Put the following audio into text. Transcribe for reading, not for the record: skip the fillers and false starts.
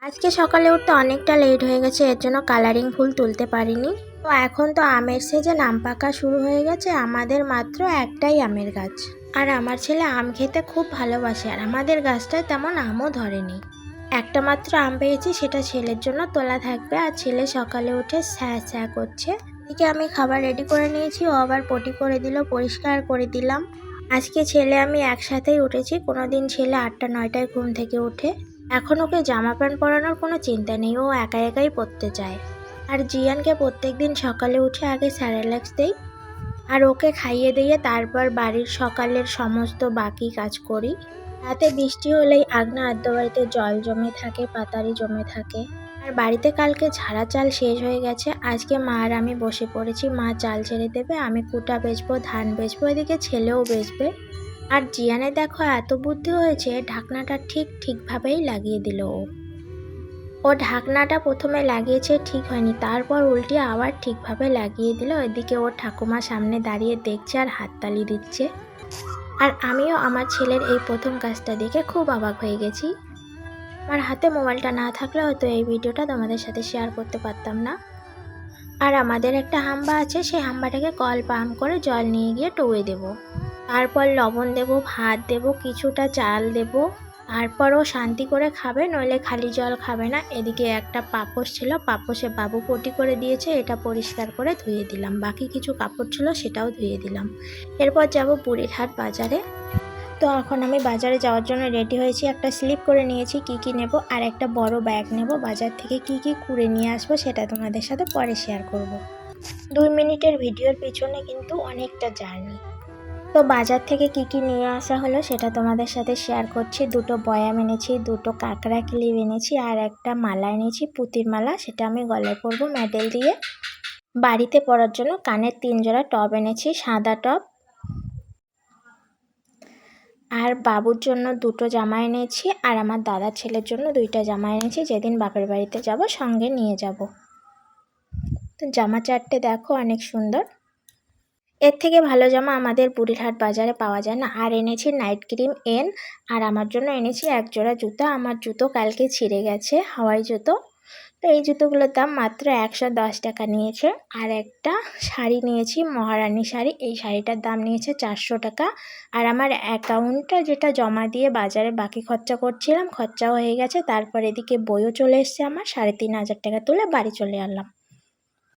আজকে সকালে উঠতে অনেকটা লেট হয়ে গেছে, এর জন্য কালারিং ফুল তুলতে পারিনি। তো এখন তো আমের সিজন, আম পাকা শুরু হয়ে গেছে। আমাদের মাত্র একটাই আমের গাছ, আর আমার ছেলে আম খেতে খুব ভালোবাসে, আর আমাদের গাছটায় তেমন আমও ধরেনি। একটা মাত্র আম পেয়েছি, সেটা ছেলের জন্য তোলা থাকবে। আর ছেলে সকালে উঠে স্যা স্যা করছে। এদিকে আমি খাবার রেডি করে নিয়েছি, ও আবার পটি করে দিল, পরিষ্কার করে দিলাম। আজকে ছেলে আমি একসাথেই উঠেছি, কোনোদিন ছেলে 8টা-9টায় ঘুম থেকে ওঠে। এখন ওকে জামা প্যান্ট পরানোর কোনো চিন্তা নেই, ও একা একাই পরতে চায়। আর জিয়ানকে প্রত্যেকদিন সকালে উঠে আগে স্যারেলাক্স দেই, আর ওকে খাইয়ে দিয়ে তারপর বাড়ির সকালের সমস্ত বাকি কাজ করি। রাতে বৃষ্টি হলেই আগনা আদ্য বাড়িতে জল জমে থাকে, পাতারি জমে থাকে। আর বাড়িতে কালকে ঝাড়া চাল শেষ হয়ে গেছে। আজকে মা আর আমি বসে পড়েছি, মা চাল ছেড়ে দেবে, আমি কুটা বেচবো, ধান বেচবো, এদিকে ছেলেও বেচবে। আর জিয়ানে দেখো এত বুদ্ধি হয়েছে, ঢাকনাটা ঠিকভাবেই লাগিয়ে দিল। ও ঢাকনাটা প্রথমে লাগিয়েছে, ঠিক হয়নি, তারপর উল্টিয়ে আবার ঠিকভাবে লাগিয়ে দিল। এদিকে ওর ঠাকুমা সামনে দাঁড়িয়ে দেখছে আর হাততালি দিচ্ছে। আর আমিও আমার ছেলের এই প্রথম কাজটা দেখে খুব অবাক হয়ে গেছি। আমার হাতে মোবাইলটা না থাকলে হয়তো এই ভিডিওটা তোমাদের সাথে শেয়ার করতে পারতাম না। আর আমাদের একটা হাম্বা আছে, সেই হাম্বাটাকে কল পাম্প করে জল নিয়ে গিয়ে টুয়ে দেব। তারপর লবণ দেব, ভাত দেব, কিছুটা চাল দেব। তারপরও শান্তি করে খাবে, নইলে খালি জল খাবে না। এদিকে একটা পাপোশ ছিল, পাপোশে বাবু পটি করে দিয়েছে, এটা পরিষ্কার করে ধুয়ে দিলাম। বাকি কিছু কাপড় ছিল, সেটাও ধুয়ে দিলাম। এরপর যাব বুড়িরহাট বাজারে। তো এখন আমি বাজারে যাওয়ার জন্য রেডি হয়েছি। একটা স্লিপ করে নিয়েছি কি নেব, আর একটা বড় ব্যাগ নেব। বাজার থেকে কি কুড়ে নিয়ে আসবো সেটা তোমাদের সাথে পরে শেয়ার করব। 2 মিনিটের ভিডিওর পিছনে কিন্তু অনেকটা জার্নি। তো বাজার থেকে কি নিয়ে আসা হলো সেটা তোমাদের সাথে শেয়ার করছি। 2টো বয়াম এনেছি, 2টো কাঁকড়া ক্লিপ এনেছি, আর একটা মালা এনেছি, পুঁতির মালা, সেটা আমি গলায় পরবো মেডেল দিয়ে। বাড়িতে পরার জন্য কানের 3 জোড়া টপ এনেছি, সাদা টপ। আর বাবুর জন্য 2টো জামা এনেছি, আর আমার দাদার ছেলের জন্য 2টা জামা এনেছি, যেদিন বাপের বাড়িতে যাব সঙ্গে নিয়ে যাব। তো জামা 4টে দেখো অনেক সুন্দর। এর থেকে ভালো জামা আমাদের বুড়িরহাট বাজারে পাওয়া যায় না। আর এনেছি নাইট ক্রিম এন, আর আমার জন্য এনেছি 1 জোড়া জুতো। আমার জুতো কালকে ছিঁড়ে গেছে, হাওয়াই জুতো। তো এই জুতোগুলোর দাম মাত্র 110 টাকা নিয়েছে। আর একটা শাড়ি নিয়েছি, মহারানী শাড়ি, এই শাড়িটার দাম নিয়েছে 400 টাকা। আর আমার অ্যাকাউন্টটা যেটা জমা দিয়ে বাজারে বাকি খরচা করছিলাম, খরচাও হয়ে গেছে। তারপর এদিকে বইও চলে এসছে আমার, 3,500 টাকা তুলে বাড়ি চলে এলাম।